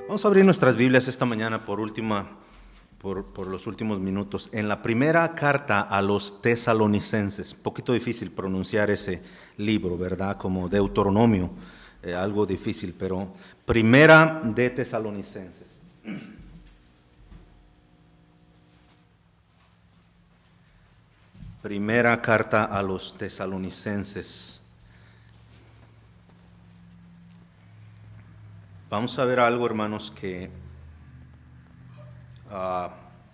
Vamos a abrir nuestras Biblias esta mañana por los últimos minutos. En la primera carta a los tesalonicenses, un poquito difícil pronunciar ese libro, ¿verdad? Como Deuteronomio, algo difícil, pero primera de Tesalonicenses. Primera carta a los tesalonicenses. Vamos a ver algo, hermanos, que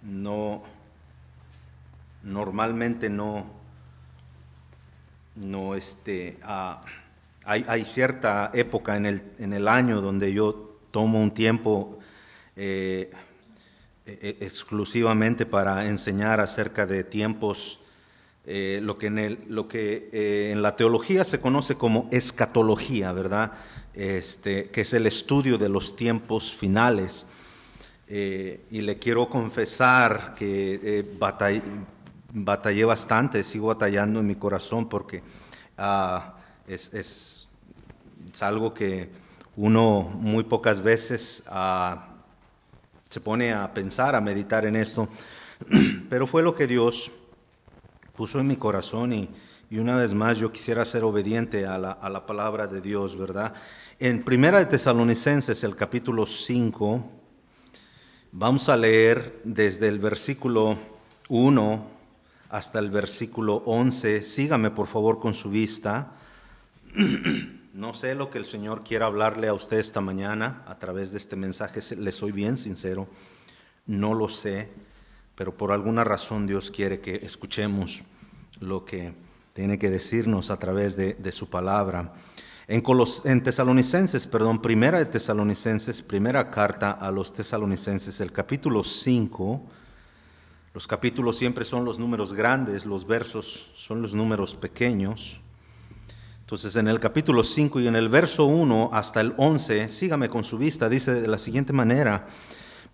normalmente hay cierta época en el año donde yo tomo un tiempo exclusivamente para enseñar acerca de tiempos, lo que en la teología se conoce como escatología, ¿verdad? Que es el estudio de los tiempos finales. Y le quiero confesar que batallé bastante, sigo batallando en mi corazón porque es algo que uno muy pocas veces se pone a pensar, a meditar en esto, pero fue lo que Dios puso en mi corazón y una vez más yo quisiera ser obediente a la palabra de Dios, ¿verdad? En Primera de Tesalonicenses, el capítulo 5, vamos a leer desde el versículo 1 hasta el versículo 11. Sígame por favor con su vista. No sé lo que el Señor quiera hablarle a usted esta mañana a través de este mensaje, le soy bien sincero, no lo sé, pero por alguna razón Dios quiere que escuchemos lo que tiene que decirnos a través de su palabra. En Tesalonicenses, primera de Tesalonicenses, primera carta a los Tesalonicenses, el capítulo 5, los capítulos siempre son los números grandes, los versos son los números pequeños. Entonces en el capítulo 5 y en el verso 1 hasta el 11, sígame con su vista, dice de la siguiente manera: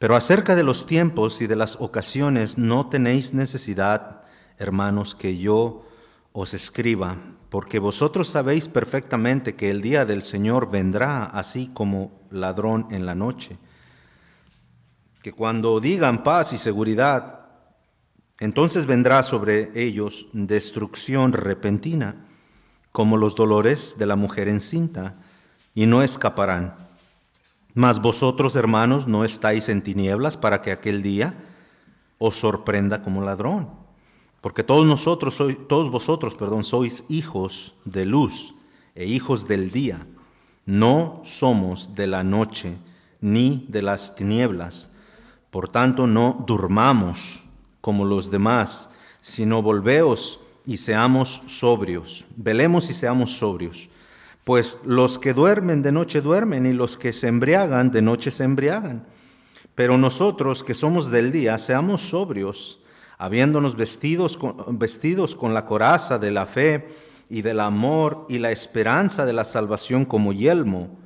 pero acerca de los tiempos y de las ocasiones no tenéis necesidad, hermanos, que yo os escriba, porque vosotros sabéis perfectamente que el día del Señor vendrá así como ladrón en la noche. Que cuando digan paz y seguridad, entonces vendrá sobre ellos destrucción repentina, como los dolores de la mujer encinta, y no escaparán. Mas vosotros, hermanos, no estáis en tinieblas para que aquel día os sorprenda como ladrón. Porque todos vosotros, sois hijos de luz e hijos del día. No somos de la noche ni de las tinieblas. Por tanto, no durmamos como los demás, sino volveos y seamos sobrios. Velemos y seamos sobrios. Pues los que duermen de noche duermen, y los que se embriagan de noche se embriagan. Pero nosotros que somos del día, seamos sobrios, habiéndonos vestidos con la coraza de la fe y del amor y la esperanza de la salvación como yelmo,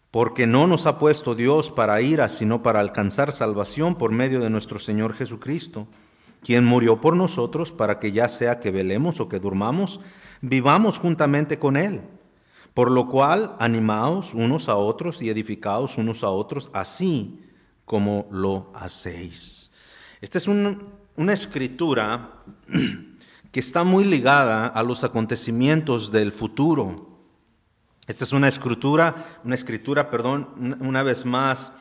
porque no nos ha puesto Dios para ira, sino para alcanzar salvación por medio de nuestro Señor Jesucristo, quien murió por nosotros para que ya sea que velemos o que durmamos, vivamos juntamente con Él. Por lo cual, animaos unos a otros y edificaos unos a otros, así como lo hacéis. Esta es una escritura que está muy ligada a los acontecimientos del futuro. Esta es una escritura, una vez más,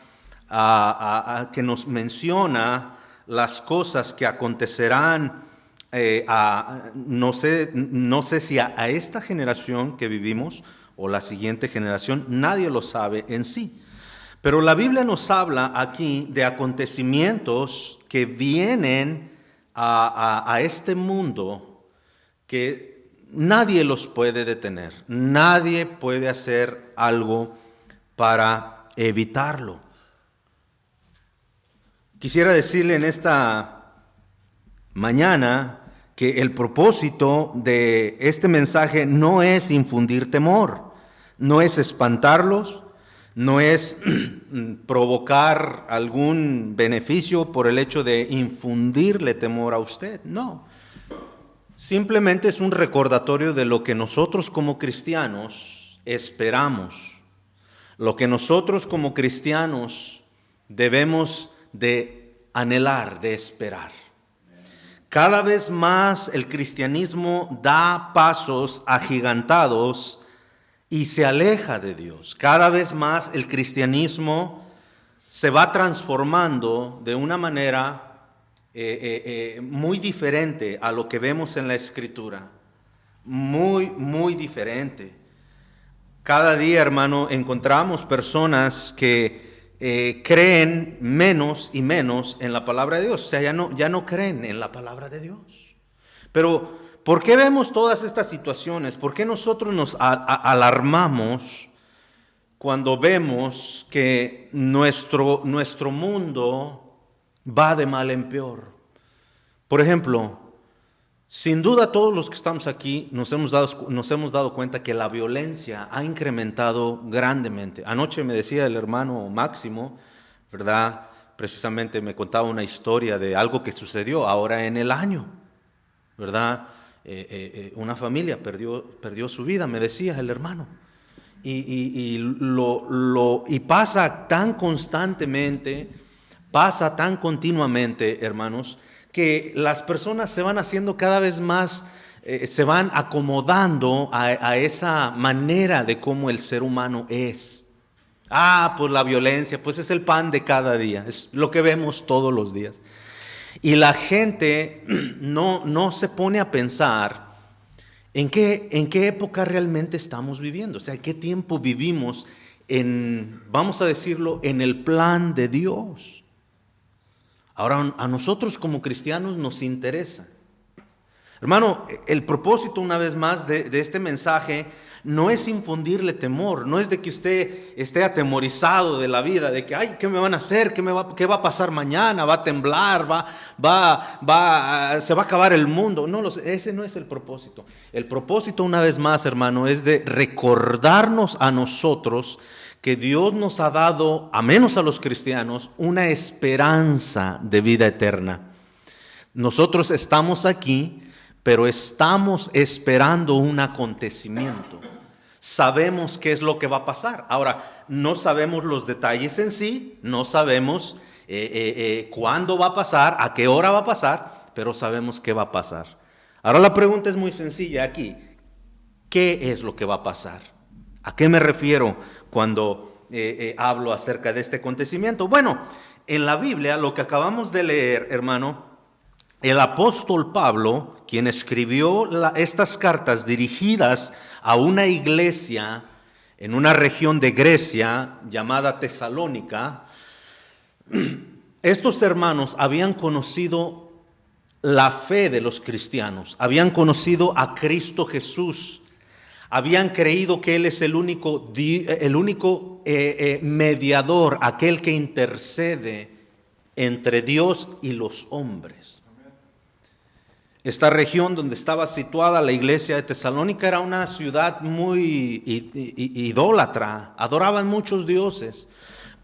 que nos menciona las cosas que acontecerán, no sé si a esta generación que vivimos o la siguiente generación, nadie lo sabe en sí. Pero la Biblia nos habla aquí de acontecimientos que vienen a este mundo que nadie los puede detener, nadie puede hacer algo para evitarlo. Quisiera decirle en esta mañana que el propósito de este mensaje no es infundir temor, no es espantarlos, no es provocar algún beneficio por el hecho de infundirle temor a usted, no. Simplemente es un recordatorio de lo que nosotros como cristianos esperamos, lo que nosotros como cristianos debemos de anhelar, de esperar. Cada vez más el cristianismo da pasos agigantados y se aleja de Dios. Cada vez más el cristianismo se va transformando de una manera muy diferente a lo que vemos en la Escritura. Muy diferente. Cada día, hermano, encontramos personas que creen menos y menos en la palabra de Dios. O sea, ya no creen en la palabra de Dios. Pero, ¿por qué vemos todas estas situaciones? ¿Por qué nosotros nos alarmamos cuando vemos que nuestro mundo va de mal en peor? Por ejemplo, sin duda todos los que estamos aquí nos hemos dado cuenta que la violencia ha incrementado grandemente. Anoche me decía el hermano Máximo, ¿verdad? Precisamente me contaba una historia de algo que sucedió ahora en el año, ¿verdad? Una familia perdió su vida, me decía el hermano. Y pasa tan constantemente, pasa tan continuamente, hermanos, que las personas se van haciendo cada vez más, se van acomodando a esa manera de cómo el ser humano es. Pues la violencia, pues es el pan de cada día, es lo que vemos todos los días. Y la gente no se pone a pensar en qué época realmente estamos viviendo, o sea, qué tiempo vivimos vamos a decirlo, en el plan de Dios. Ahora, a nosotros como cristianos nos interesa. Hermano, el propósito una vez más de este mensaje no es infundirle temor, no es de que usted esté atemorizado de la vida, de que, ¿qué me van a hacer? ¿Qué va a pasar mañana? ¿Va a temblar? ¿Se va a acabar el mundo? No, ese no es el propósito. El propósito una vez más, hermano, es de recordarnos a nosotros que Dios nos ha dado, a menos a los cristianos, una esperanza de vida eterna. Nosotros estamos aquí, pero estamos esperando un acontecimiento. Sabemos qué es lo que va a pasar. Ahora, no sabemos los detalles en sí, no sabemos cuándo va a pasar, a qué hora va a pasar, pero sabemos qué va a pasar. Ahora la pregunta es muy sencilla aquí. ¿Qué es lo que va a pasar? ¿A qué me refiero cuando hablo acerca de este acontecimiento? Bueno, en la Biblia, lo que acabamos de leer, hermano, el apóstol Pablo, quien escribió estas cartas dirigidas a una iglesia en una región de Grecia llamada Tesalónica, estos hermanos habían conocido la fe de los cristianos, habían conocido a Cristo Jesús, habían creído que Él es el único mediador, aquel que intercede entre Dios y los hombres. Esta región donde estaba situada la iglesia de Tesalónica era una ciudad muy idólatra, adoraban muchos dioses,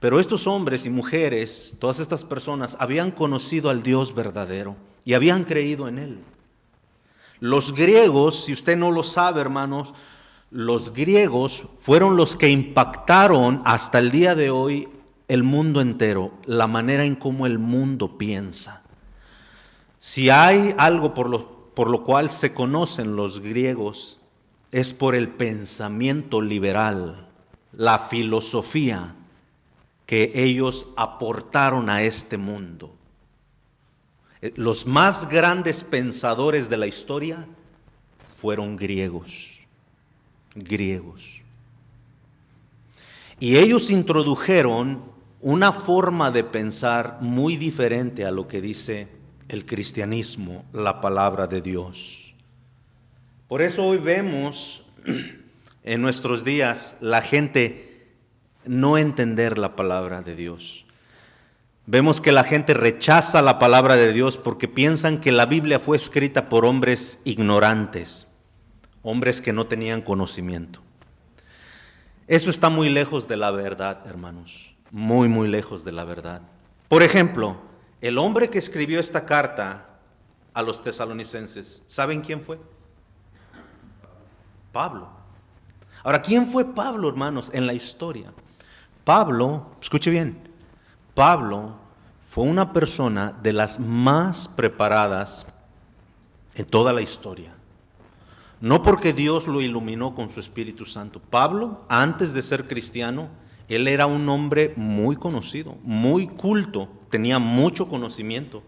pero estos hombres y mujeres, todas estas personas, habían conocido al Dios verdadero y habían creído en Él. Los griegos, si usted no lo sabe, hermanos, los griegos fueron los que impactaron hasta el día de hoy el mundo entero, la manera en cómo el mundo piensa. Si hay algo por lo cual se conocen los griegos, es por el pensamiento liberal, la filosofía que ellos aportaron a este mundo. Los más grandes pensadores de la historia fueron griegos. Y ellos introdujeron una forma de pensar muy diferente a lo que dice el cristianismo, la palabra de Dios. Por eso hoy vemos en nuestros días la gente no entender la palabra de Dios. Vemos que la gente rechaza la palabra de Dios porque piensan que la Biblia fue escrita por hombres ignorantes, hombres que no tenían conocimiento. Eso está muy lejos de la verdad, hermanos, muy lejos de la verdad. Por ejemplo, el hombre que escribió esta carta a los tesalonicenses, ¿saben quién fue? Pablo. Ahora, ¿quién fue Pablo, hermanos, en la historia? Pablo, escuche bien, Pablo fue una persona de las más preparadas en toda la historia. No porque Dios lo iluminó con su Espíritu Santo. Pablo, antes de ser cristiano, él era un hombre muy conocido, muy culto, tenía mucho conocimiento.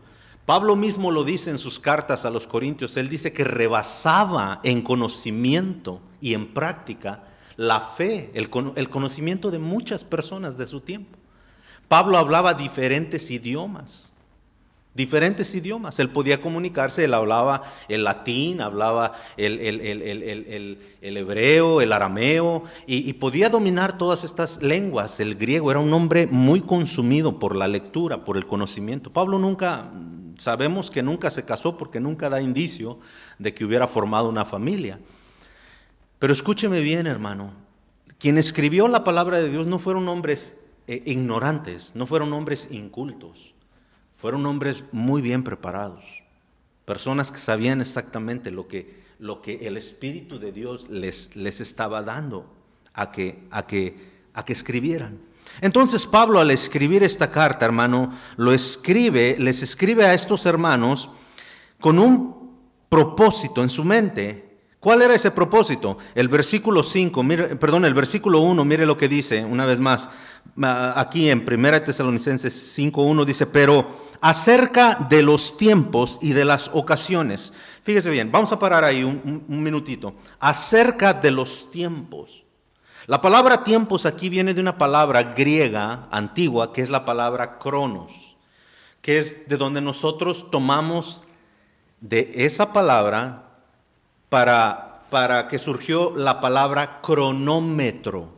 Pablo mismo lo dice en sus cartas a los Corintios. Él dice que rebasaba en conocimiento y en práctica la fe, el conocimiento de muchas personas de su tiempo. Pablo hablaba diferentes idiomas. Él podía comunicarse, él hablaba el latín, hablaba el hebreo, el arameo, y podía dominar todas estas lenguas. El griego, era un hombre muy consumido por la lectura, por el conocimiento. Pablo sabemos que nunca se casó porque nunca da indicio de que hubiera formado una familia. Pero escúcheme bien, hermano, quien escribió la palabra de Dios no fueron hombres ignorantes, no fueron hombres incultos. Fueron hombres muy bien preparados, personas que sabían exactamente lo que el Espíritu de Dios les estaba dando a que escribieran. Entonces Pablo, al escribir esta carta, hermano, les escribe a estos hermanos con un propósito en su mente. ¿Cuál era ese propósito? El versículo 1, mire lo que dice una vez más. Aquí en 1 Tesalonicenses 5:1 dice, pero acerca de los tiempos y de las ocasiones. Fíjese bien, vamos a parar ahí un minutito. Acerca de los tiempos. La palabra tiempos aquí viene de una palabra griega antigua, que es la palabra cronos, que es de donde nosotros tomamos de esa palabra para que surgió la palabra cronómetro.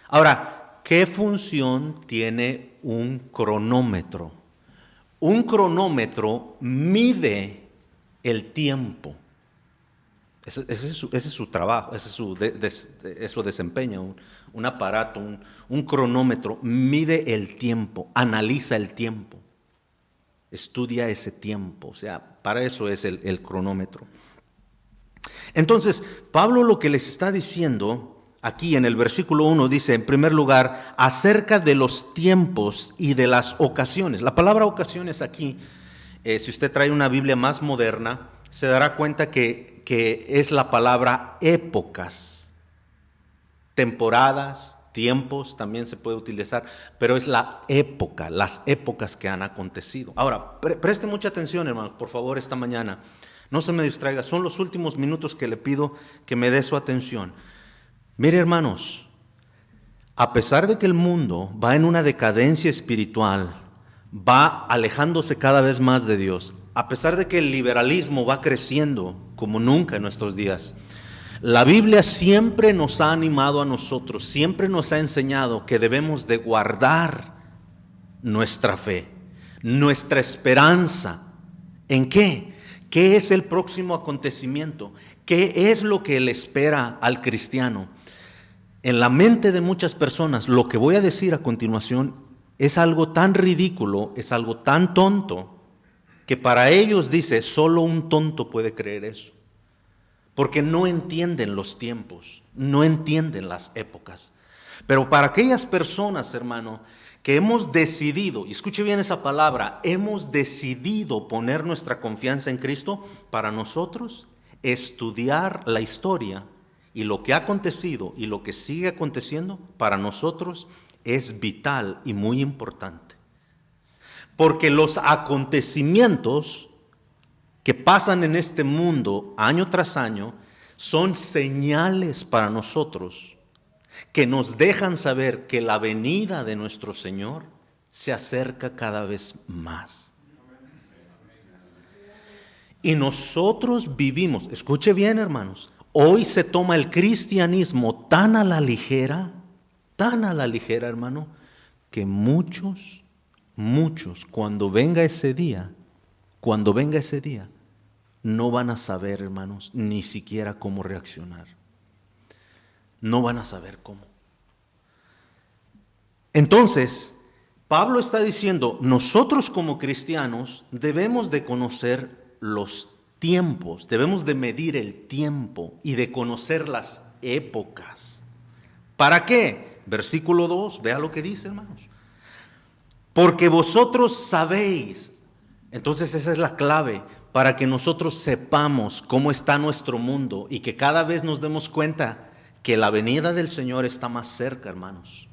Ahora, ¿qué función tiene un cronómetro? Un cronómetro mide el tiempo. Ese es su trabajo, eso desempeña un aparato, un cronómetro, mide el tiempo, analiza el tiempo, estudia ese tiempo, o sea, para eso es el cronómetro. Entonces, Pablo lo que les está diciendo aquí en el versículo 1 dice, en primer lugar, acerca de los tiempos y de las ocasiones. La palabra ocasiones aquí, si usted trae una Biblia más moderna, se dará cuenta que es la palabra épocas, temporadas, tiempos también se puede utilizar, pero es la época, las épocas que han acontecido. Ahora, preste mucha atención, hermanos, por favor, esta mañana. No se me distraiga, son los últimos minutos que le pido que me dé su atención. Mire, hermanos, a pesar de que el mundo va en una decadencia espiritual, va alejándose cada vez más de Dios, a pesar de que el liberalismo va creciendo como nunca en nuestros días, la Biblia siempre nos ha animado a nosotros, siempre nos ha enseñado que debemos de guardar nuestra fe, nuestra esperanza. ¿En qué? ¿Qué es el próximo acontecimiento? ¿Qué es lo que le espera al cristiano? En la mente de muchas personas, lo que voy a decir a continuación es algo tan ridículo, es algo tan tonto, que para ellos dice, solo un tonto puede creer eso. Porque no entienden los tiempos, no entienden las épocas. Pero para aquellas personas, hermano, que hemos decidido, y escuche bien esa palabra, hemos decidido poner nuestra confianza en Cristo, para nosotros estudiar la historia y lo que ha acontecido y lo que sigue aconteciendo, para nosotros es vital y muy importante. Porque los acontecimientos que pasan en este mundo año tras año son señales para nosotros que nos dejan saber que la venida de nuestro Señor se acerca cada vez más. Y nosotros vivimos, escuche bien, hermanos, hoy se toma el cristianismo tan a la ligera, hermano, que muchos, cuando venga ese día, no van a saber, hermanos, ni siquiera cómo reaccionar. No van a saber cómo. Entonces, Pablo está diciendo, nosotros como cristianos debemos de conocer los tiempos, debemos de medir el tiempo y de conocer las épocas. ¿Para qué? Versículo 2, vea lo que dice, hermanos. Porque vosotros sabéis. Entonces esa es la clave para que nosotros sepamos cómo está nuestro mundo y que cada vez nos demos cuenta que la venida del Señor está más cerca, hermanos.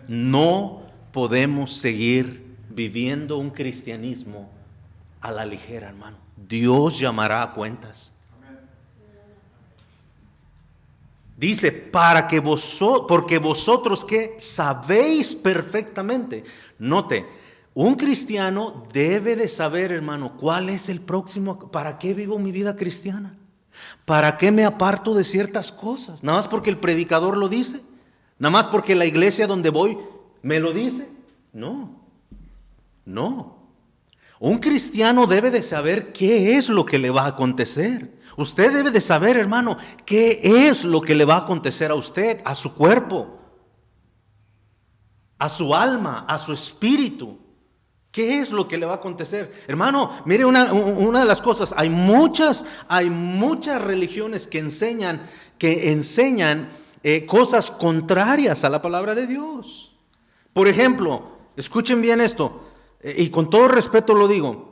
No podemos seguir viviendo un cristianismo a la ligera, hermano. Dios llamará a cuentas. Dice, porque vosotros que sabéis perfectamente. Note, un cristiano debe de saber, hermano, cuál es el próximo, para qué vivo mi vida cristiana, para qué me aparto de ciertas cosas, nada más porque el predicador lo dice, nada más porque la iglesia donde voy me lo dice. No. Un cristiano debe de saber qué es lo que le va a acontecer. Usted debe de saber, hermano, qué es lo que le va a acontecer a usted, a su cuerpo, a su alma, a su espíritu. ¿Qué es lo que le va a acontecer? Hermano, mire una de las cosas, hay muchas religiones que enseñan cosas contrarias a la palabra de Dios. Por ejemplo, escuchen bien esto, y con todo respeto lo digo,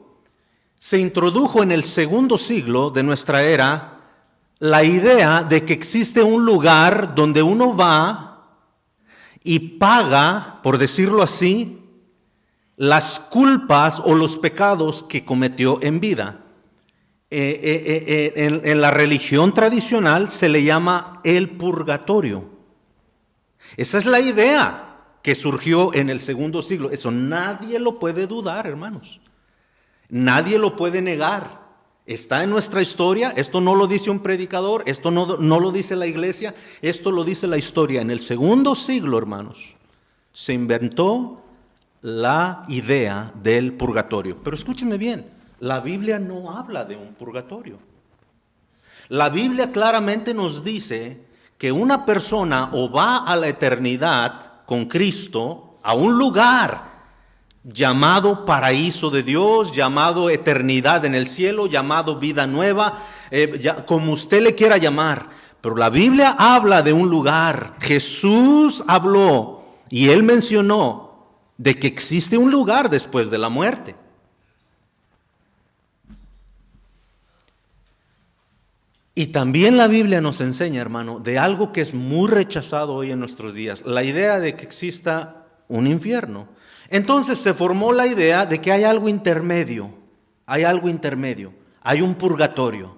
se introdujo en el segundo siglo de nuestra era la idea de que existe un lugar donde uno va y paga, por decirlo así, las culpas o los pecados que cometió en vida. En la religión tradicional se le llama el purgatorio. Esa es la idea que surgió en el segundo siglo. Eso nadie lo puede dudar, hermanos. Nadie lo puede negar. Está en nuestra historia. Esto no lo dice un predicador, esto no lo dice la iglesia, esto lo dice la historia. En el segundo siglo, hermanos, se inventó la idea del purgatorio. Pero escúchenme bien, la Biblia no habla de un purgatorio. La Biblia claramente nos dice que una persona o va a la eternidad con Cristo, a un lugar llamado paraíso de Dios, llamado eternidad en el cielo, llamado vida nueva, como usted le quiera llamar. Pero la Biblia habla de un lugar. Jesús habló y Él mencionó de que existe un lugar después de la muerte. Y también la Biblia nos enseña, hermano, de algo que es muy rechazado hoy en nuestros días, la idea de que exista un infierno. Entonces se formó la idea de que hay algo intermedio, hay un purgatorio,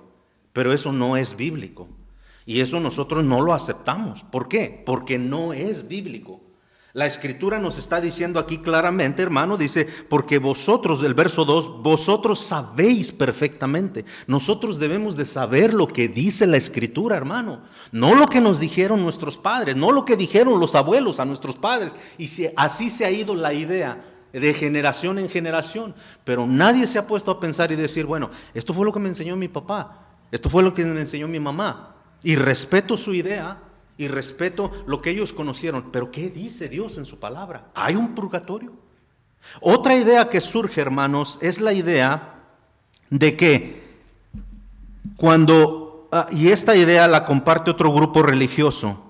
pero eso no es bíblico. Y eso nosotros no lo aceptamos. ¿Por qué? Porque no es bíblico. La Escritura nos está diciendo aquí claramente, hermano, dice, porque vosotros, del verso 2, vosotros sabéis perfectamente. Nosotros debemos de saber lo que dice la Escritura, hermano. No lo que nos dijeron nuestros padres, no lo que dijeron los abuelos a nuestros padres. Y así se ha ido la idea de generación en generación. Pero nadie se ha puesto a pensar y decir, bueno, esto fue lo que me enseñó mi papá, esto fue lo que me enseñó mi mamá. Y respeto su idea. Y respeto lo que ellos conocieron. Pero ¿qué dice Dios en su palabra? ¿Hay un purgatorio? Otra idea que surge, hermanos, es la idea de que y esta idea la comparte otro grupo religioso,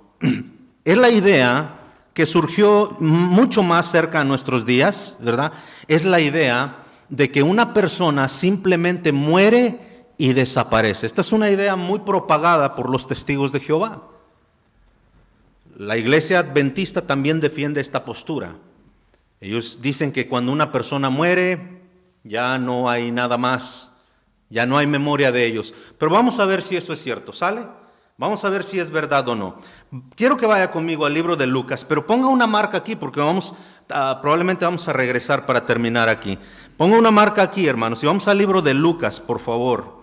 es la idea que surgió mucho más cerca a nuestros días, ¿verdad? Es la idea de que una persona simplemente muere y desaparece. Esta es una idea muy propagada por los testigos de Jehová. La iglesia adventista también defiende esta postura. Ellos dicen que cuando una persona muere, ya no hay nada más, ya no hay memoria de ellos. Pero vamos a ver si eso es cierto, ¿sale? Vamos a ver si es verdad o no. Quiero que vaya conmigo al libro de Lucas, pero ponga una marca aquí porque probablemente vamos a regresar para terminar aquí. Ponga una marca aquí, hermanos, y vamos al libro de Lucas, por favor.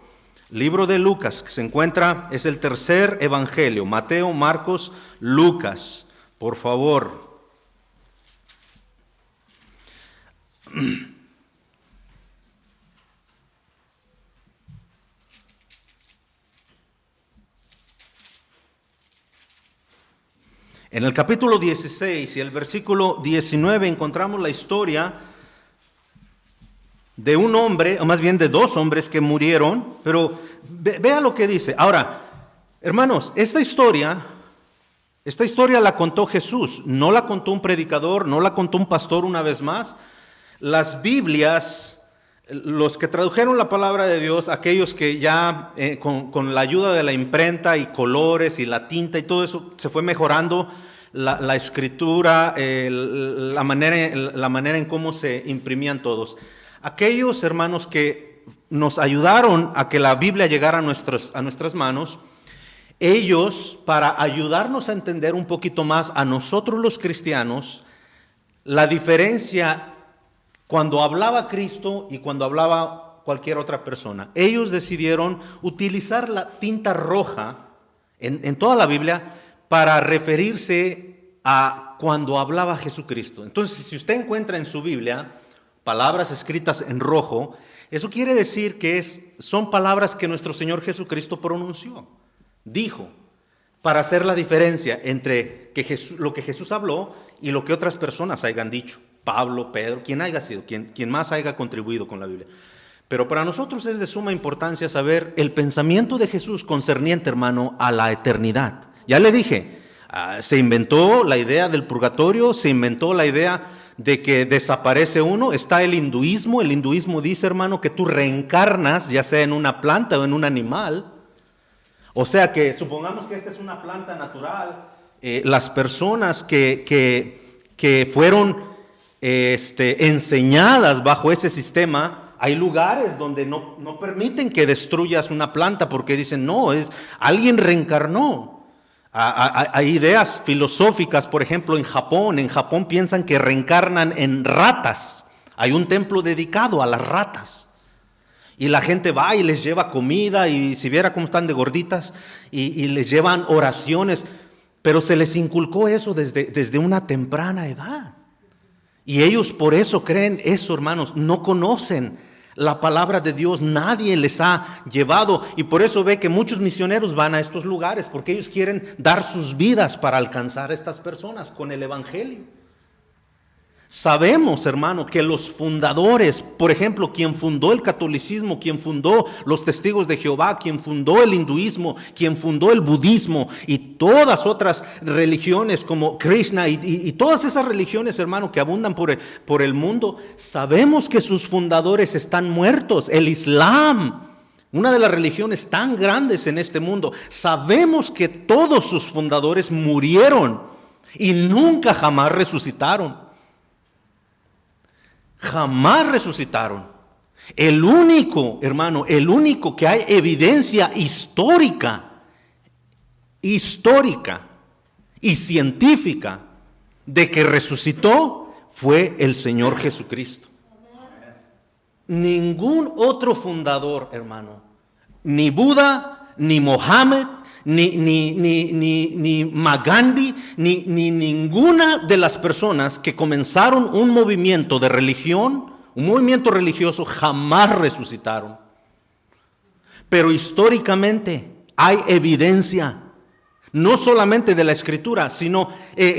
Libro de Lucas, que se encuentra, es el tercer evangelio, Mateo, Marcos, Lucas, por favor. En el capítulo 16 y el versículo 19 encontramos la historia de un hombre, o más bien de dos hombres que murieron, pero vea lo que dice. Ahora, hermanos, esta historia Esta historia la contó Jesús, no la contó un predicador, no la contó un pastor una vez más. Las Biblias, los que tradujeron la palabra de Dios, aquellos que ya con la ayuda de la imprenta y colores y la tinta y todo eso, se fue mejorando la escritura, la manera en cómo se imprimían todos. Aquellos hermanos que nos ayudaron a que la Biblia llegara a nuestras manos, ellos, para ayudarnos a entender un poquito más a nosotros los cristianos, la diferencia cuando hablaba Cristo y cuando hablaba cualquier otra persona, ellos decidieron utilizar la tinta roja en toda la Biblia para referirse a cuando hablaba Jesucristo. Entonces, si usted encuentra en su Biblia palabras escritas en rojo, eso quiere decir que son palabras que nuestro Señor Jesucristo pronunció, dijo, para hacer la diferencia entre lo que Jesús habló y lo que otras personas hayan dicho. Pablo, Pedro, quien haya sido, quien más haya contribuido con la Biblia. Pero para nosotros es de suma importancia saber el pensamiento de Jesús concerniente, hermano, a la eternidad. Ya le dije, se inventó la idea del purgatorio, se inventó la idea de que desaparece uno. Está el hinduismo dice, hermano, que tú reencarnas, ya sea en una planta o en un animal. O sea que supongamos que esta es una planta natural, las personas que fueron enseñadas bajo ese sistema, hay lugares donde no permiten que destruyas una planta porque dicen, no, alguien reencarnó. Hay ideas filosóficas, por ejemplo, en Japón piensan que reencarnan en ratas. Hay un templo dedicado a las ratas. Y la gente va y les lleva comida, y si viera cómo están de gorditas, y les llevan oraciones, pero se les inculcó eso desde una temprana edad. Y ellos por eso creen eso, hermanos, no conocen la palabra de Dios, nadie les ha llevado, y por eso ve que muchos misioneros van a estos lugares, porque ellos quieren dar sus vidas para alcanzar a estas personas con el evangelio. Sabemos, hermano, que los fundadores, por ejemplo, quien fundó el catolicismo, quien fundó los testigos de Jehová, quien fundó el hinduismo, quien fundó el budismo y todas otras religiones como Krishna y todas esas religiones, hermano, que abundan por el mundo, sabemos que sus fundadores están muertos. El Islam, una de las religiones tan grandes en este mundo, sabemos que todos sus fundadores murieron y nunca jamás resucitaron. Jamás resucitaron. El único, hermano, que hay evidencia histórica y científica de que resucitó fue el Señor Jesucristo. Ningún otro fundador, hermano, ni Buda, ni Mohammed, ni Gandhi, ni ninguna de las personas que comenzaron un movimiento de religión, un movimiento religioso, jamás resucitaron. Pero históricamente hay evidencia, no solamente de la Escritura, sino,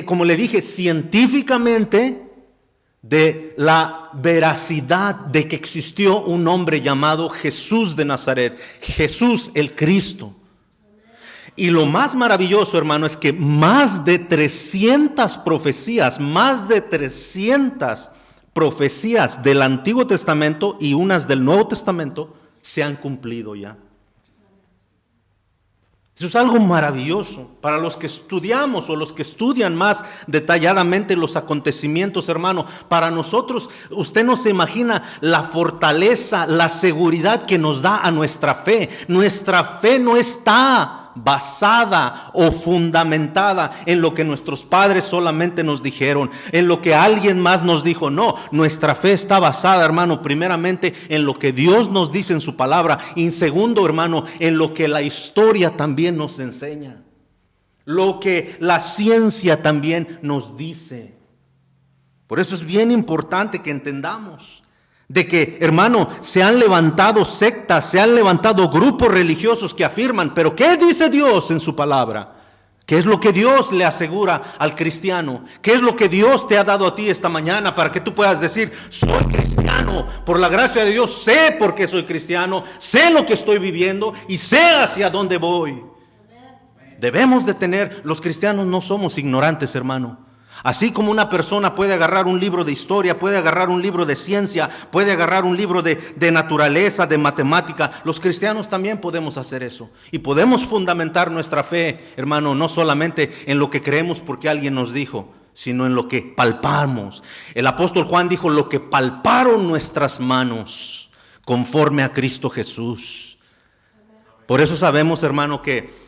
como le dije, científicamente, de la veracidad de que existió un hombre llamado Jesús de Nazaret, Jesús el Cristo. Y lo más maravilloso, hermano, es que más de 300 profecías del Antiguo Testamento y unas del Nuevo Testamento se han cumplido ya. Eso es algo maravilloso para los que estudiamos o los que estudian más detalladamente los acontecimientos, hermano. Para nosotros, usted no se imagina la fortaleza, la seguridad que nos da a nuestra fe. Nuestra fe no está basada o fundamentada en lo que nuestros padres solamente nos dijeron, en lo que alguien más nos dijo. No, nuestra fe está basada, hermano, primeramente en lo que Dios nos dice en su palabra, y segundo, hermano, en lo que la historia también nos enseña, lo que la ciencia también nos dice. Por eso es bien importante que entendamos de que, hermano, se han levantado sectas, se han levantado grupos religiosos que afirman, pero ¿qué dice Dios en su palabra? ¿Qué es lo que Dios le asegura al cristiano? ¿Qué es lo que Dios te ha dado a ti esta mañana para que tú puedas decir, soy cristiano, por la gracia de Dios sé por qué soy cristiano, sé lo que estoy viviendo y sé hacia dónde voy? debemos de tener. Los cristianos no somos ignorantes, hermano. Así como una persona puede agarrar un libro de historia, puede agarrar un libro de ciencia, puede agarrar un libro de naturaleza, de matemática, los cristianos también podemos hacer eso. Y podemos fundamentar nuestra fe, hermano, no solamente en lo que creemos porque alguien nos dijo, sino en lo que palpamos. El apóstol Juan dijo, lo que palparon nuestras manos conforme a Cristo Jesús. Por eso sabemos, hermano, que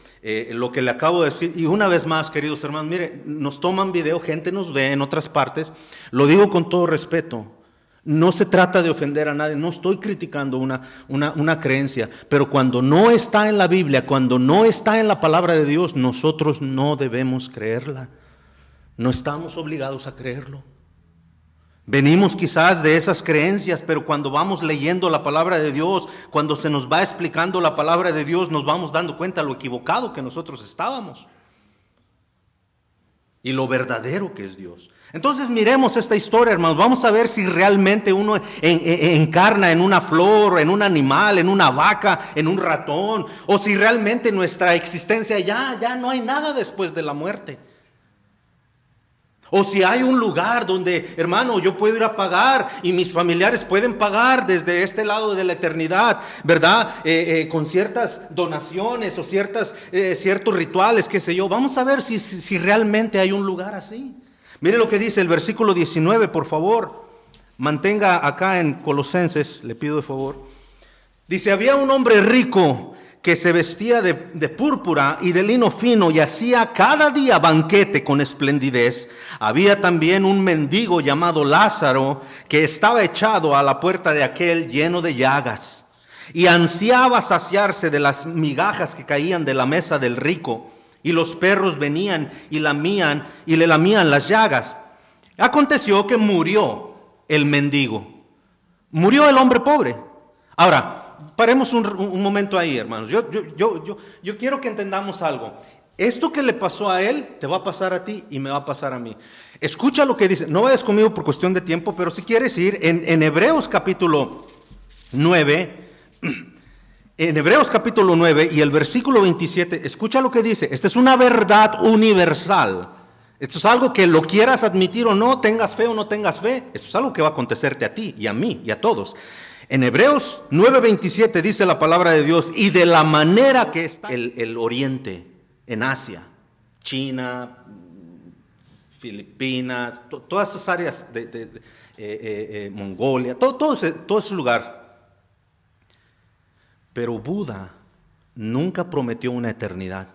lo que le acabo de decir, y una vez más, queridos hermanos, mire, nos toman video, gente nos ve en otras partes, lo digo con todo respeto, no se trata de ofender a nadie, no estoy criticando una creencia, pero cuando no está en la Biblia, cuando no está en la palabra de Dios, nosotros no debemos creerla, no estamos obligados a creerlo. Venimos quizás de esas creencias, pero cuando vamos leyendo la palabra de Dios, cuando se nos va explicando la palabra de Dios, nos vamos dando cuenta de lo equivocado que nosotros estábamos y lo verdadero que es Dios. Entonces miremos esta historia, hermanos. Vamos a ver si realmente uno encarna en una flor, en un animal, en una vaca, en un ratón, o si realmente nuestra existencia ya no hay nada después de la muerte. O si hay un lugar donde, hermano, yo puedo ir a pagar y mis familiares pueden pagar desde este lado de la eternidad, ¿verdad? Con ciertas donaciones o ciertos rituales, qué sé yo. Vamos a ver si realmente hay un lugar así. Mire lo que dice el versículo 19, por favor. Mantenga acá en Colosenses, le pido de favor. Dice, había un hombre rico que se vestía de púrpura y de lino fino y hacía cada día banquete con esplendidez. Había también un mendigo llamado Lázaro que estaba echado a la puerta de aquel lleno de llagas y ansiaba saciarse de las migajas que caían de la mesa del rico, y los perros venían y le lamían las llagas. Aconteció que murió el mendigo, murió el hombre pobre. Ahora, paremos un momento ahí, hermanos. Yo quiero que entendamos algo. Esto que le pasó a él, te va a pasar a ti y me va a pasar a mí. Escucha lo que dice. No vayas conmigo por cuestión de tiempo, pero si quieres ir en Hebreos capítulo 9, en Hebreos capítulo 9 y el versículo 27, escucha lo que dice. Esta es una verdad universal. Esto es algo que lo quieras admitir o no, tengas fe o no tengas fe. Esto es algo que va a acontecerte a ti y a mí y a todos. En Hebreos 9:27 dice la palabra de Dios, y de la manera que está el oriente en Asia, China, Filipinas, todas esas áreas de Mongolia, todo ese lugar. Pero Buda nunca prometió una eternidad.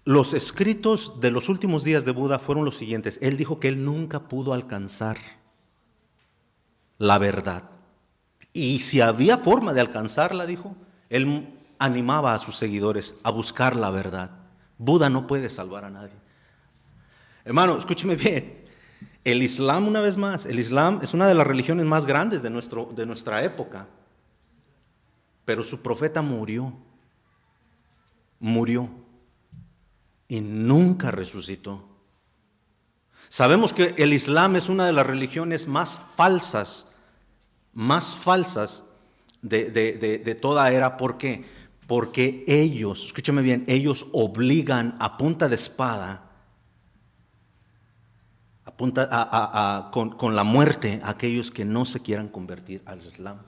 Los escritos de los últimos días de Buda fueron los siguientes. Él dijo que él nunca pudo alcanzar la verdad. Y si había forma de alcanzarla, dijo, él animaba a sus seguidores a buscar la verdad. Buda no puede salvar a nadie. Hermano, escúcheme bien. El Islam, una vez más, el Islam es una de las religiones más grandes de nuestra época. Pero su profeta murió y nunca resucitó. Sabemos que el Islam es una de las religiones más falsas de toda era. ¿Por qué? Porque ellos, escúchame bien, ellos obligan a punta de espada, con la muerte a aquellos que no se quieran convertir al Islam.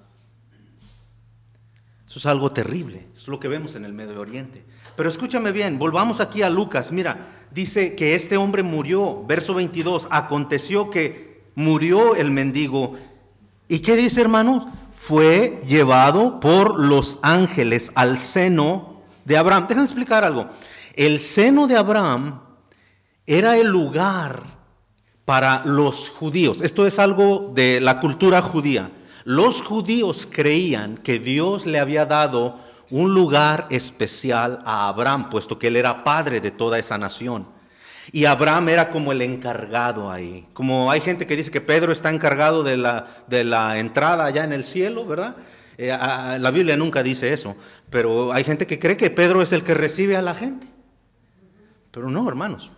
Eso es algo terrible, eso es lo que vemos en el Medio Oriente. Pero escúchame bien, volvamos aquí a Lucas. Mira, dice que este hombre murió, verso 22, aconteció que murió el mendigo. ¿Y qué dice, hermanos? Fue llevado por los ángeles al seno de Abraham. Déjame explicar algo. El seno de Abraham era el lugar para los judíos. Esto es algo de la cultura judía. Los judíos creían que Dios le había dado un lugar especial a Abraham, puesto que él era padre de toda esa nación. Y Abraham era como el encargado ahí. Como hay gente que dice que Pedro está encargado de la entrada allá en el cielo, ¿verdad? La Biblia nunca dice eso, pero hay gente que cree que Pedro es el que recibe a la gente. Pero no, hermanos.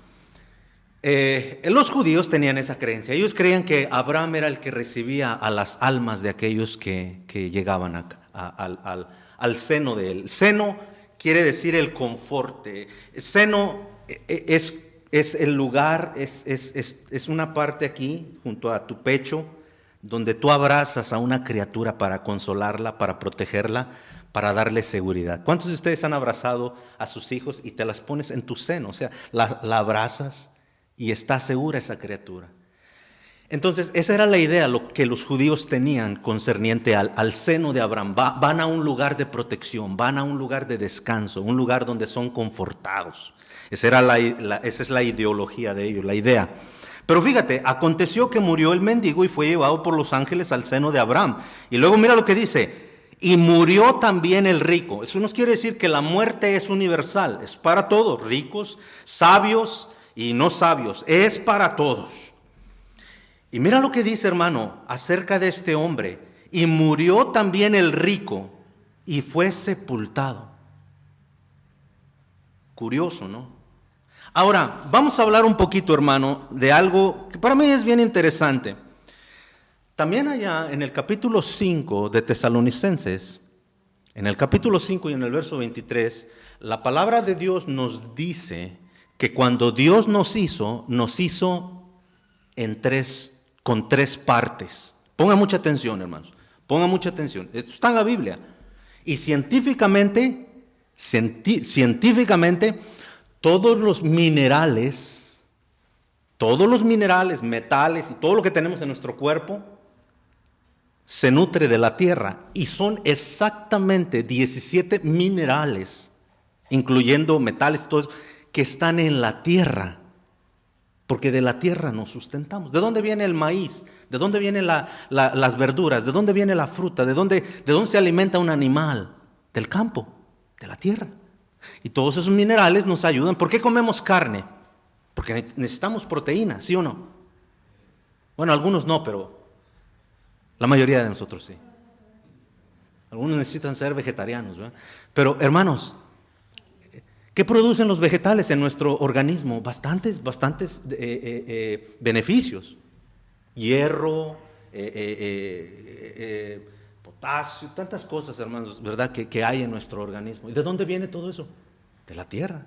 Los judíos tenían esa creencia. Ellos creían que Abraham era el que recibía a las almas de aquellos que llegaban al seno de él. Seno quiere decir el confort. Seno es el lugar, es una parte aquí, junto a tu pecho, donde tú abrazas a una criatura para consolarla, para protegerla, para darle seguridad. ¿Cuántos de ustedes han abrazado a sus hijos y te las pones en tu seno? O sea, la abrazas y está segura esa criatura. Entonces, esa era la idea, lo que los judíos tenían concerniente al seno de Abraham. Van a un lugar de protección, van a un lugar de descanso, un lugar donde son confortados. Esa es la ideología de ellos, la idea. Pero fíjate, aconteció que murió el mendigo y fue llevado por los ángeles al seno de Abraham. Y luego mira lo que dice, y murió también el rico. Eso nos quiere decir que la muerte es universal, es para todos, ricos, sabios y no sabios, es para todos. Y mira lo que dice, hermano, acerca de este hombre. Y murió también el rico y fue sepultado. Curioso, ¿no? Ahora, vamos a hablar un poquito, hermano, de algo que para mí es bien interesante. También allá en el capítulo 5 de Tesalonicenses, en el capítulo 5 y en el verso 23, la palabra de Dios nos dice que cuando Dios nos hizo con tres partes. Ponga mucha atención, hermanos. Ponga mucha atención. Esto está en la Biblia. Y científicamente, todos los minerales, metales y todo lo que tenemos en nuestro cuerpo se nutre de la tierra. Y son exactamente 17 minerales, incluyendo metales y todo eso, que están en la tierra. Porque de la tierra nos sustentamos. ¿De dónde viene el maíz? ¿De dónde vienen las verduras? ¿De dónde viene la fruta? ¿De dónde se alimenta un animal? Del campo, de la tierra. Y todos esos minerales nos ayudan. ¿Por qué comemos carne? Porque necesitamos proteína, ¿sí o no? Bueno, algunos no, pero la mayoría de nosotros sí. Algunos necesitan ser vegetarianos, ¿verdad? Pero hermanos, ¿qué producen los vegetales en nuestro organismo? Bastantes beneficios. Hierro, potasio, tantas cosas, hermanos, ¿verdad? Que hay en nuestro organismo. ¿Y de dónde viene todo eso? De la tierra.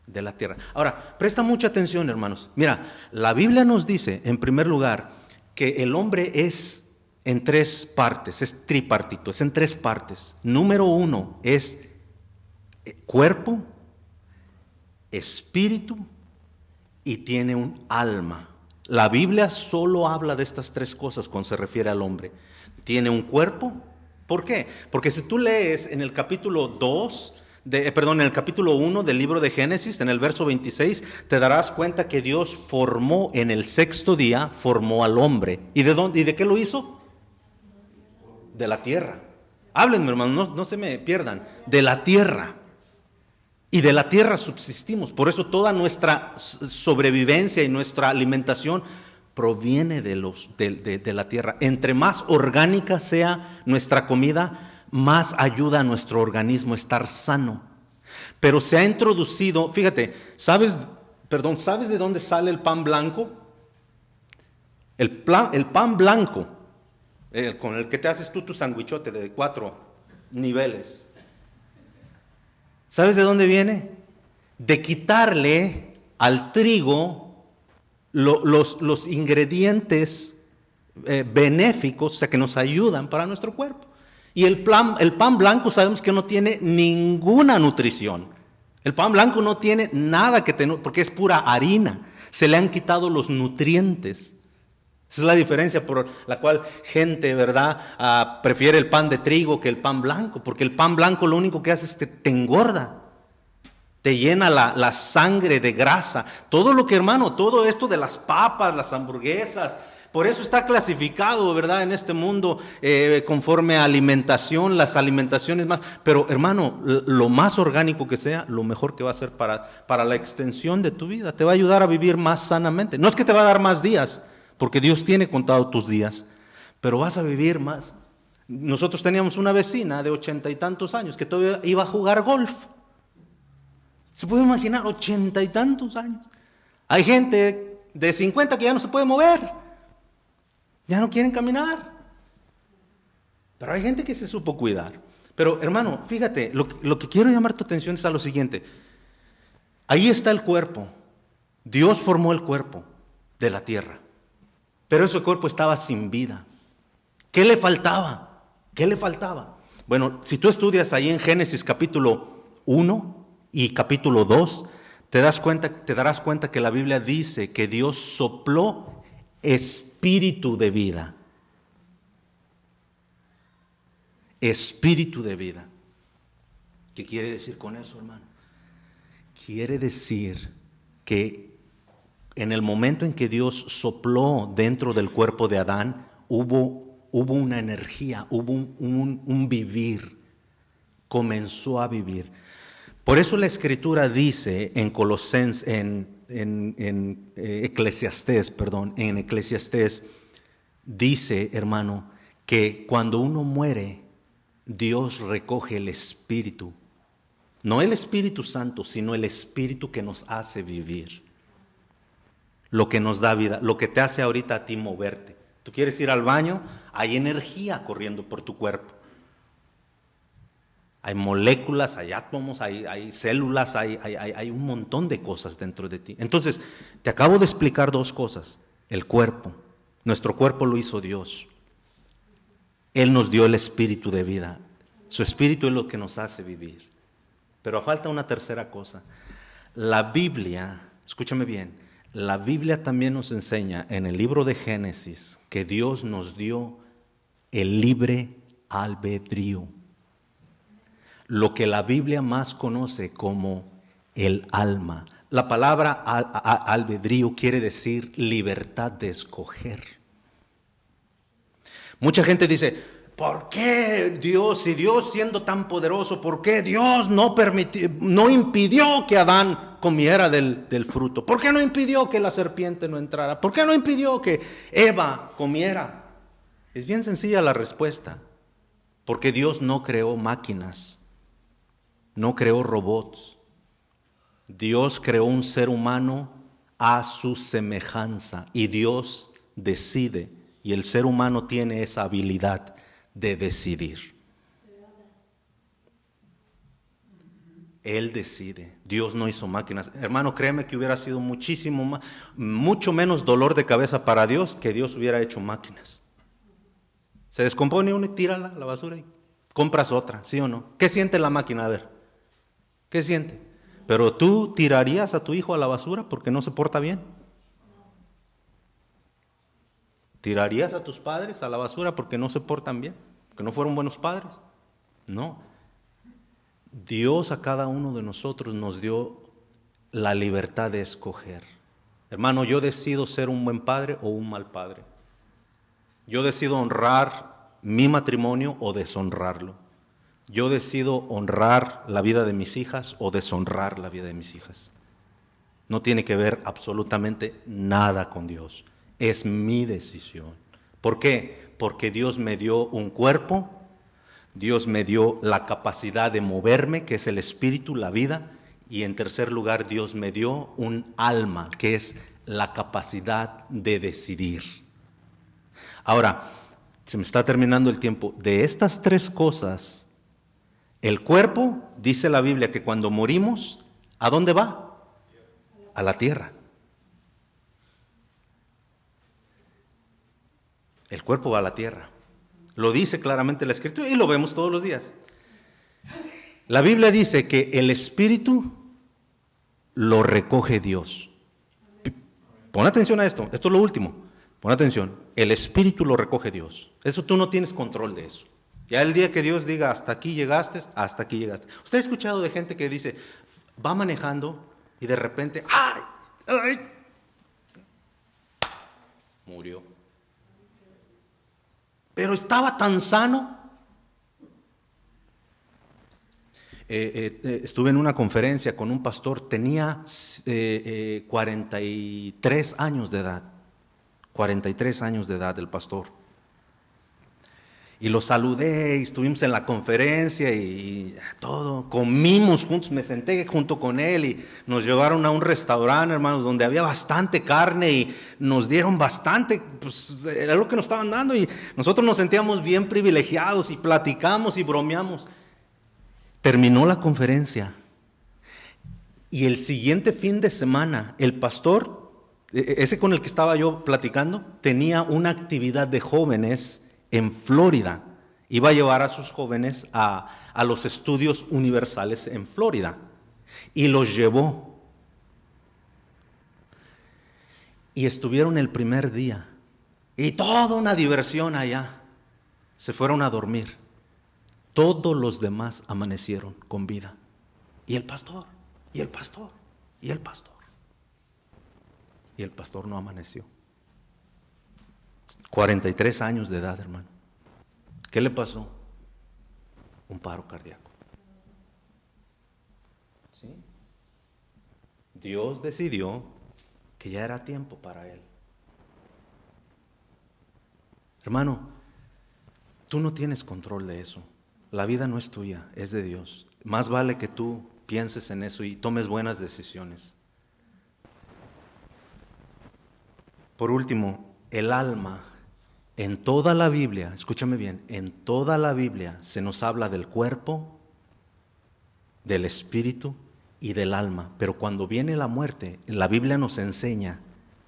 De la tierra. Ahora, presta mucha atención, hermanos. Mira, la Biblia nos dice, en primer lugar, que el hombre es en tres partes, es tripartito, es en tres partes. Número 1 es cuerpo, espíritu y tiene un alma. La Biblia solo habla de estas tres cosas cuando se refiere al hombre. Tiene un cuerpo. ¿Por qué? Porque si tú lees en el capítulo 1 del libro de Génesis, en el verso 26, te darás cuenta que Dios formó en el sexto día, formó al hombre. ¿Y de qué lo hizo? De la tierra. Háblenme, hermanos, no se me pierdan. De la tierra. Y de la tierra subsistimos. Por eso toda nuestra sobrevivencia y nuestra alimentación proviene de la tierra. Entre más orgánica sea nuestra comida, más ayuda a nuestro organismo a estar sano. Pero se ha introducido, fíjate, ¿sabes de dónde sale el pan blanco? El pan blanco, con el que te haces tú tu sandwichote de 4 niveles. ¿Sabes de dónde viene? De quitarle al trigo los ingredientes benéficos, o sea, que nos ayudan para nuestro cuerpo. Y el pan blanco sabemos que no tiene ninguna nutrición. El pan blanco no tiene nada porque es pura harina. Se le han quitado los nutrientes. Esa es la diferencia por la cual gente, ¿verdad?, prefiere el pan de trigo que el pan blanco, porque el pan blanco lo único que hace es que te engorda, te llena la sangre de grasa. Todo lo que, hermano, todo esto de las papas, las hamburguesas, por eso está clasificado, ¿verdad?, en este mundo conforme a alimentación, las alimentaciones más. Pero, hermano, lo más orgánico que sea, lo mejor que va a ser para la extensión de tu vida. Te va a ayudar a vivir más sanamente. No es que te va a dar más días, porque Dios tiene contado tus días, pero vas a vivir más. Nosotros teníamos una vecina de 80 y tantos años que todavía iba a jugar golf. ¿Se puede imaginar? 80 y tantos años. Hay gente de 50 que ya no se puede mover, ya no quieren caminar. Pero hay gente que se supo cuidar. Pero hermano, fíjate, lo que quiero llamar tu atención es a lo siguiente. Ahí está el cuerpo. Dios formó el cuerpo de la tierra, pero ese cuerpo estaba sin vida. ¿Qué le faltaba? ¿Qué le faltaba? Bueno, si tú estudias ahí en Génesis capítulo 1 y capítulo 2, te darás cuenta que la Biblia dice que Dios sopló espíritu de vida. Espíritu de vida. ¿Qué quiere decir con eso, hermano? Quiere decir que en el momento en que Dios sopló dentro del cuerpo de Adán, hubo una energía, hubo un vivir, comenzó a vivir. Por eso la Escritura dice en Colosenses, en Eclesiastés, dice, hermano, que cuando uno muere, Dios recoge el Espíritu. No el Espíritu Santo, sino el Espíritu que nos hace vivir. Lo que nos da vida, lo que te hace ahorita a ti moverte. Tú quieres ir al baño, hay energía corriendo por tu cuerpo. Hay moléculas, hay átomos, hay células, hay un montón de cosas dentro de ti. Entonces, te acabo de explicar dos cosas. El cuerpo, nuestro cuerpo lo hizo Dios. Él nos dio el espíritu de vida. Su espíritu es lo que nos hace vivir. Pero falta una tercera cosa. La Biblia, escúchame bien, la Biblia también nos enseña en el libro de Génesis que Dios nos dio el libre albedrío. Lo que la Biblia más conoce como el alma. La palabra albedrío quiere decir libertad de escoger. Mucha gente dice, ¿por qué Dios, si Dios siendo tan poderoso, por qué Dios no impidió que Adán comiera del fruto? ¿Por qué no impidió que la serpiente no entrara? ¿Por qué no impidió que Eva comiera? Es bien sencilla la respuesta. Porque Dios no creó máquinas, no creó robots. Dios creó un ser humano a su semejanza y Dios decide. Y el ser humano tiene esa habilidad de decidir. Él decide. Dios no hizo máquinas. Hermano, créeme que hubiera sido mucho menos dolor de cabeza para Dios que Dios hubiera hecho máquinas. Se descompone una y tírala a la basura y compras otra, ¿sí o no? ¿Qué siente la máquina? A ver, ¿qué siente? Pero tú tirarías a tu hijo a la basura porque no se porta bien. ¿Tirarías a tus padres a la basura porque no se portan bien? ¿Porque no fueron buenos padres? No. Dios a cada uno de nosotros nos dio la libertad de escoger. Hermano, yo decido ser un buen padre o un mal padre. Yo decido honrar mi matrimonio o deshonrarlo. Yo decido honrar la vida de mis hijas o deshonrar la vida de mis hijas. No tiene que ver absolutamente nada con Dios. Es mi decisión. ¿Por qué? Porque Dios me dio un cuerpo, Dios me dio la capacidad de moverme, que es el espíritu, la vida, y en tercer lugar, Dios me dio un alma, que es la capacidad de decidir. Ahora, se me está terminando el tiempo. De estas tres cosas, el cuerpo, dice la Biblia, que cuando morimos, ¿a dónde va? A la tierra. El cuerpo va a la tierra. Lo dice claramente la Escritura y lo vemos todos los días. La Biblia dice que el espíritu lo recoge Dios. Pon atención a esto es lo último. Pon atención, el espíritu lo recoge Dios. Eso tú no tienes control de eso. Ya el día que Dios diga hasta aquí llegaste, hasta aquí llegaste. ¿Usted ha escuchado de gente que dice, va manejando y de repente, ¡ay! ¡Ay! Murió. Pero estaba tan sano. Estuve en una conferencia con un pastor, tenía 43 años de edad. 43 años de edad el pastor. Y lo saludé y estuvimos en la conferencia y todo. Comimos juntos, me senté junto con él y nos llevaron a un restaurante, hermanos, donde había bastante carne y nos dieron bastante, pues era lo que nos estaban dando y nosotros nos sentíamos bien privilegiados y platicamos y bromeamos. Terminó la conferencia y el siguiente fin de semana el pastor, ese con el que estaba yo platicando, tenía una actividad de jóvenes en Florida. Iba a llevar a sus jóvenes a los estudios universales en Florida y los llevó. Y estuvieron el primer día y toda una diversión allá. Se fueron a dormir. Todos los demás amanecieron con vida. Y el pastor, y el pastor, y el pastor. Y el pastor no amaneció. 43 años de edad, hermano. ¿Qué le pasó? Un paro cardíaco. ¿Sí? Dios decidió que ya era tiempo para él. Hermano, tú no tienes control de eso. La vida no es tuya, es de Dios. Más vale que tú pienses en eso y tomes buenas decisiones. Por último, el alma. En toda la Biblia, escúchame bien, en toda la Biblia se nos habla del cuerpo, del espíritu y del alma. Pero cuando viene la muerte, la Biblia nos enseña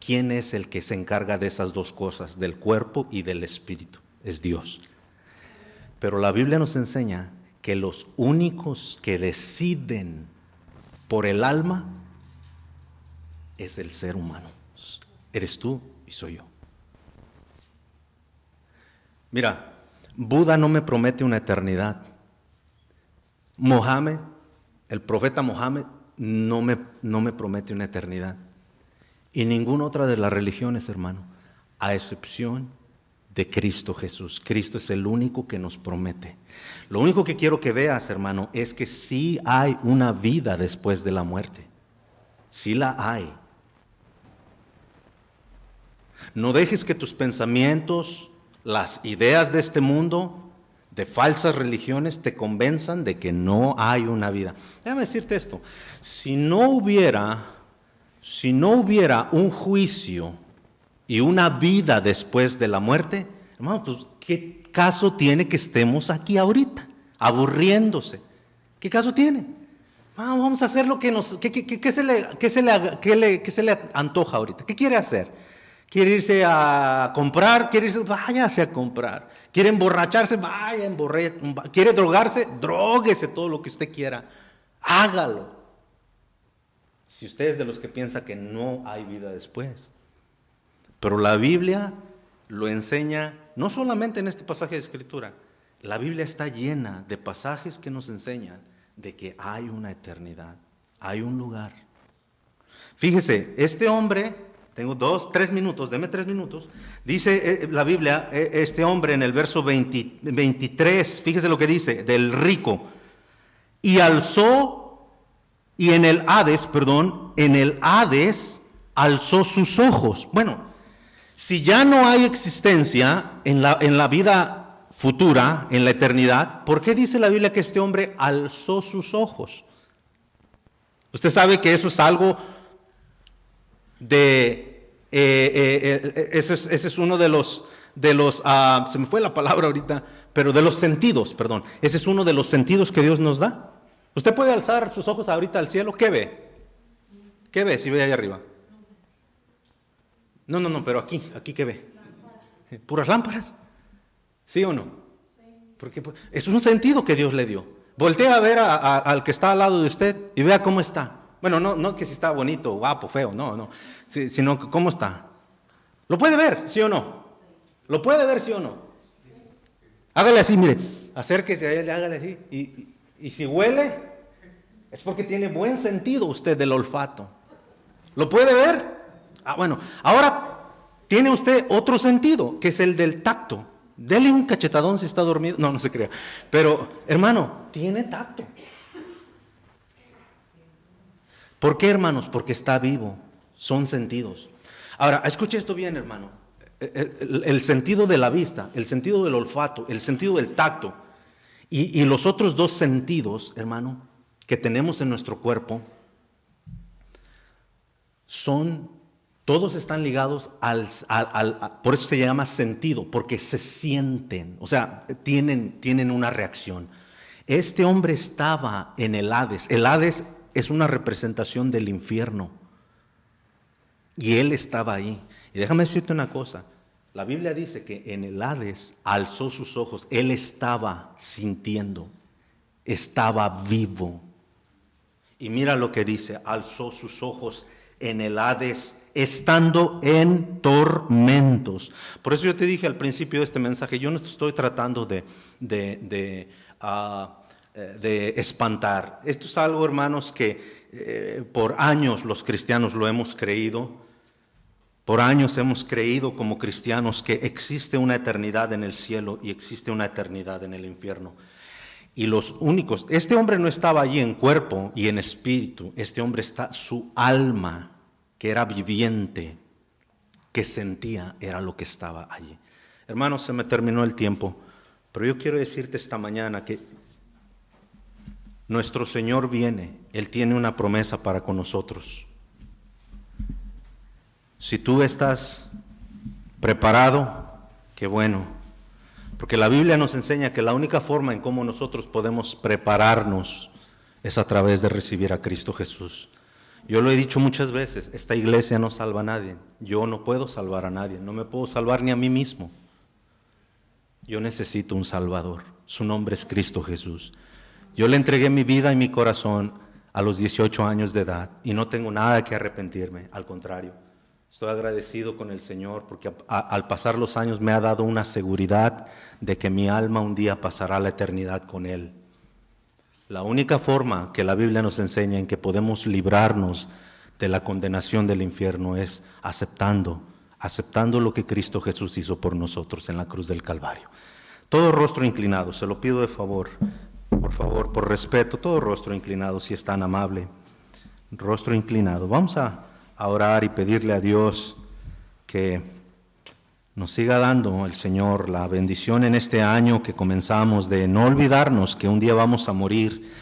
quién es el que se encarga de esas dos cosas, del cuerpo y del espíritu. Es Dios. Pero la Biblia nos enseña que los únicos que deciden por el alma es el ser humano. Eres tú y soy yo. Mira, Buda no me promete una eternidad. Mohammed, el profeta Mohammed, no me promete una eternidad. Y ninguna otra de las religiones, hermano, a excepción de Cristo Jesús. Cristo es el único que nos promete. Lo único que quiero que veas, hermano, es que sí hay una vida después de la muerte. Sí la hay. No dejes que tus pensamientos, las ideas de este mundo, de falsas religiones, te convenzan de que no hay una vida. Déjame decirte esto, si no hubiera un juicio y una vida después de la muerte, hermano, pues, ¿qué caso tiene que estemos aquí ahorita, aburriéndose? ¿Qué caso tiene? Vamos a hacer lo que ¿qué se le antoja ahorita? ¿Qué quiere hacer? ¿Quiere irse a comprar? Váyase a comprar. ¿Quiere emborracharse? ¿Quiere drogarse? Dróguese todo lo que usted quiera. Hágalo. Si usted es de los que piensa que no hay vida después. Pero la Biblia lo enseña, no solamente en este pasaje de Escritura, la Biblia está llena de pasajes que nos enseñan de que hay una eternidad, hay un lugar. Fíjese, este hombre, tengo 3 minutos, deme 3 minutos, dice la Biblia, este hombre en el verso 23, fíjese lo que dice, del rico, y en el Hades alzó sus ojos. Bueno, si ya no hay existencia en la vida futura, en la eternidad, ¿por qué dice la Biblia que este hombre alzó sus ojos? Usted sabe que eso es algo ese es uno de los se me fue la palabra ahorita, pero de los sentidos, perdón. Ese es uno de los sentidos que Dios nos da. Usted puede alzar sus ojos ahorita al cielo, ¿qué ve? ¿Qué ve si ve ahí arriba? No, pero aquí ¿qué ve? ¿Puras lámparas? ¿Sí o no? Sí. Porque es un sentido que Dios le dio. Voltea a ver al que está al lado de usted y vea cómo está. Bueno, no que si está bonito, guapo, feo, no, sino cómo está. ¿Lo puede ver, sí o no? ¿Lo puede ver, sí o no? Hágale así, mire, acérquese a él, hágale así. Y si huele, es porque tiene buen sentido usted del olfato. ¿Lo puede ver? Bueno, ahora tiene usted otro sentido, que es el del tacto. Dele un cachetadón si está dormido. No se crea. Pero, hermano, tiene tacto. ¿Por qué, hermanos? Porque está vivo. Son sentidos. Ahora, escuche esto bien, hermano. El sentido de la vista, el sentido del olfato, el sentido del tacto y los otros 2 sentidos, hermano, que tenemos en nuestro cuerpo, todos están ligados por eso se llama sentido, porque se sienten, o sea, tienen una reacción. Este hombre estaba en el Hades. El Hades es una representación del infierno. Y él estaba ahí. Y déjame decirte una cosa. La Biblia dice que en el Hades alzó sus ojos. Él estaba sintiendo. Estaba vivo. Y mira lo que dice. Alzó sus ojos en el Hades, estando en tormentos. Por eso yo te dije al principio de este mensaje, yo no estoy tratando de espantar. Esto es algo, hermanos, que por años los cristianos lo hemos creído. Por años hemos creído como cristianos que existe una eternidad en el cielo y existe una eternidad en el infierno. Y los únicos, este hombre no estaba allí en cuerpo y en espíritu, este hombre está, su alma, que era viviente, que sentía, era lo que estaba allí. Hermanos, se me terminó el tiempo, pero yo quiero decirte esta mañana que nuestro Señor viene, Él tiene una promesa para con nosotros. Si tú estás preparado, qué bueno. Porque la Biblia nos enseña que la única forma en cómo nosotros podemos prepararnos es a través de recibir a Cristo Jesús. Yo lo he dicho muchas veces, esta iglesia no salva a nadie. Yo no puedo salvar a nadie, no me puedo salvar ni a mí mismo. Yo necesito un Salvador, su nombre es Cristo Jesús. Yo le entregué mi vida y mi corazón a los 18 años de edad y no tengo nada que arrepentirme, al contrario. Estoy agradecido con el Señor porque al pasar los años me ha dado una seguridad de que mi alma un día pasará la eternidad con Él. La única forma que la Biblia nos enseña en que podemos librarnos de la condenación del infierno es aceptando lo que Cristo Jesús hizo por nosotros en la cruz del Calvario. Todo rostro inclinado, se lo pido de favor, por favor, por respeto, todo rostro inclinado, si es tan amable. Rostro inclinado. Vamos a orar y pedirle a Dios que nos siga dando el Señor la bendición en este año que comenzamos, de no olvidarnos que un día vamos a morir,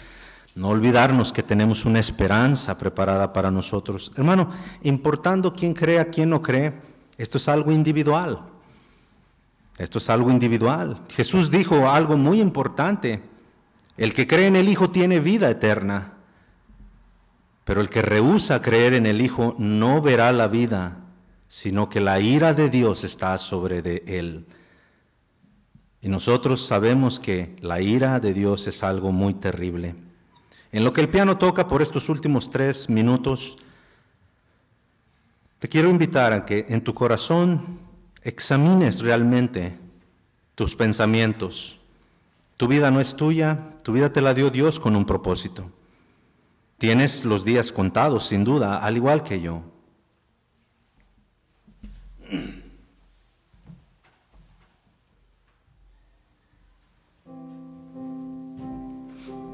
no olvidarnos que tenemos una esperanza preparada para nosotros. Hermano, importando quién crea, quién no cree, esto es algo individual. Esto es algo individual. Jesús dijo algo muy importante: el que cree en el Hijo tiene vida eterna. Pero el que rehúsa creer en el Hijo no verá la vida, sino que la ira de Dios está sobre de él. Y nosotros sabemos que la ira de Dios es algo muy terrible. En lo que el piano toca por estos últimos 3 minutos, te quiero invitar a que en tu corazón examines realmente tus pensamientos. Tu vida no es tuya, tu vida te la dio Dios con un propósito. Tienes los días contados, sin duda, al igual que yo.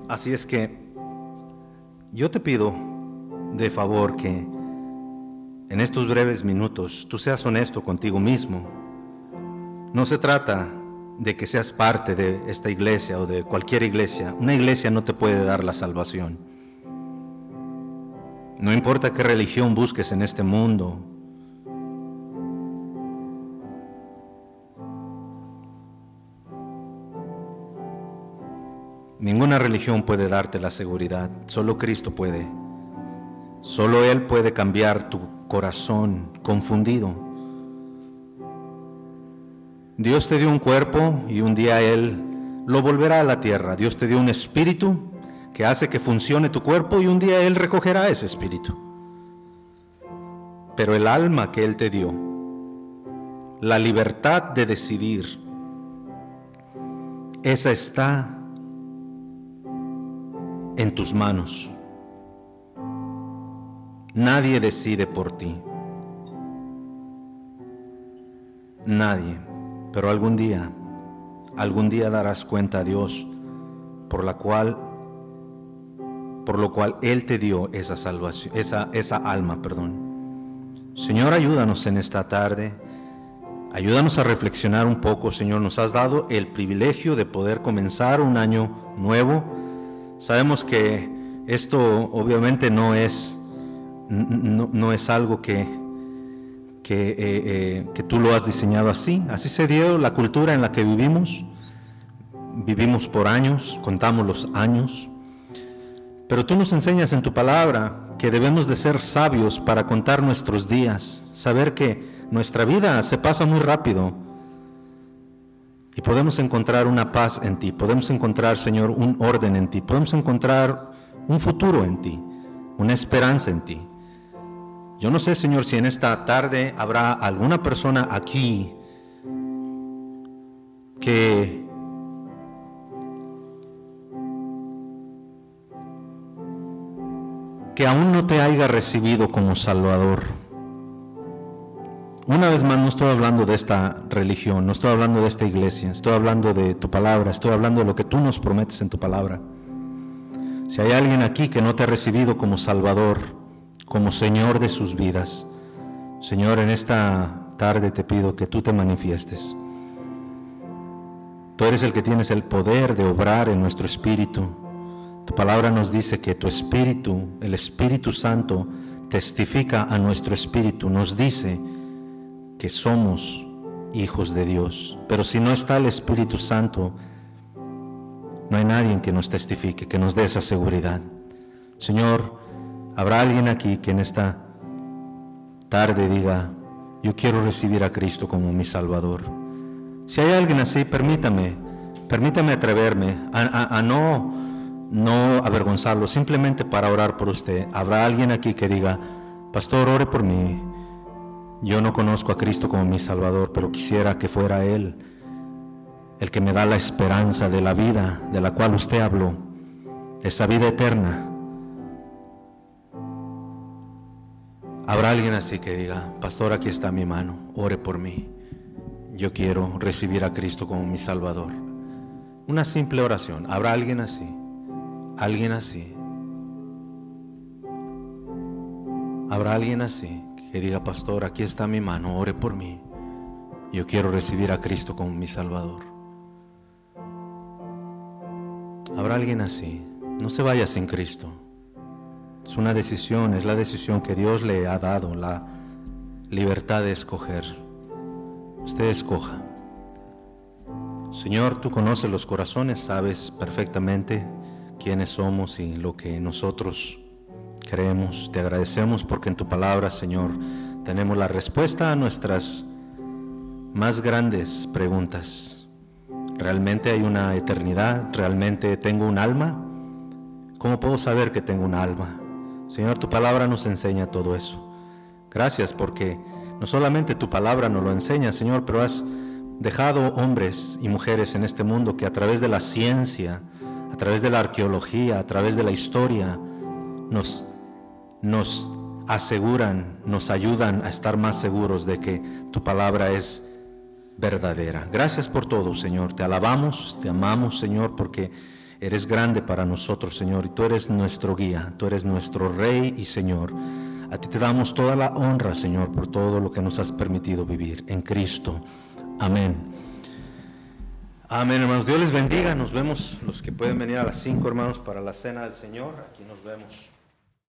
Así es que yo te pido de favor que en estos breves minutos tú seas honesto contigo mismo. No se trata de que seas parte de esta iglesia o de cualquier iglesia. Una iglesia no te puede dar la salvación. No importa qué religión busques en este mundo. Ninguna religión puede darte la seguridad, solo Cristo puede. Solo Él puede cambiar tu corazón confundido. Dios te dio un cuerpo y un día Él lo volverá a la tierra. Dios te dio un espíritu que hace que funcione tu cuerpo y un día Él recogerá ese espíritu. Pero el alma que Él te dio, la libertad de decidir, esa está en tus manos. Nadie decide por ti. Nadie. Pero algún día darás cuenta a Dios por lo cual Él te dio esa salvación, esa alma. Señor, ayúdanos en esta tarde. Ayúdanos a reflexionar un poco, Señor. Nos has dado el privilegio de poder comenzar un año nuevo. Sabemos que esto obviamente no es algo que tú lo has diseñado así. Así se dio la cultura en la que vivimos. vivimos por años, contamos los años, pero tú nos enseñas en tu palabra que debemos de ser sabios para contar nuestros días, saber que nuestra vida se pasa muy rápido y podemos encontrar una paz en ti, podemos encontrar, Señor, un orden en ti, podemos encontrar un futuro en ti, una esperanza en ti. Yo no sé, Señor, si en esta tarde habrá alguna persona aquí que aún no te haya recibido como Salvador. Una vez más, no estoy hablando de esta religión, no estoy hablando de esta iglesia, estoy hablando de tu palabra, estoy hablando de lo que tú nos prometes en tu palabra. Si hay alguien aquí que no te ha recibido como Salvador, como Señor de sus vidas, Señor, en esta tarde te pido que tú te manifiestes. Tú eres el que tienes el poder de obrar en nuestro espíritu. Tu palabra nos dice que tu Espíritu, el Espíritu Santo, testifica a nuestro espíritu, nos dice que somos hijos de Dios. Pero si no está el Espíritu Santo, no hay nadie que nos testifique, que nos dé esa seguridad. Señor, habrá alguien aquí que en esta tarde diga: yo quiero recibir a Cristo como mi Salvador. Si hay alguien así, permítame atreverme a no avergonzarlo, simplemente para orar por usted. Habrá alguien aquí que diga: pastor, ore por mí. Yo no conozco a Cristo como mi Salvador, pero quisiera que fuera Él el que me da la esperanza de la vida de la cual usted habló, esa vida eterna. Habrá alguien así que diga: pastor, aquí está mi mano, ore por mí. Yo quiero recibir a Cristo como mi Salvador. Una simple oración. ¿Habrá alguien así? Alguien así. Habrá alguien así que diga: pastor, aquí está mi mano, ore por mí. Yo quiero recibir a Cristo como mi Salvador. Habrá alguien así. No se vaya sin Cristo. Es una decisión, es la decisión que Dios le ha dado, la libertad de escoger. Usted escoja. Señor, tú conoces los corazones, sabes perfectamente quiénes somos y lo que nosotros creemos. Te agradecemos porque en tu palabra, Señor, tenemos la respuesta a nuestras más grandes preguntas. ¿Realmente hay una eternidad? ¿Realmente tengo un alma? ¿Cómo puedo saber que tengo un alma? Señor, tu palabra nos enseña todo eso. Gracias porque no solamente tu palabra nos lo enseña, Señor, pero has dejado hombres y mujeres en este mundo que a través de la ciencia, a través de la arqueología, a través de la historia, nos aseguran, nos ayudan a estar más seguros de que tu palabra es verdadera. Gracias por todo, Señor. Te alabamos, te amamos, Señor, porque eres grande para nosotros, Señor, y tú eres nuestro guía, tú eres nuestro Rey y Señor. A ti te damos toda la honra, Señor, por todo lo que nos has permitido vivir en Cristo. Amén. Amén, hermanos. Dios les bendiga. Nos vemos los que pueden venir a las 5, hermanos, para la cena del Señor. Aquí nos vemos.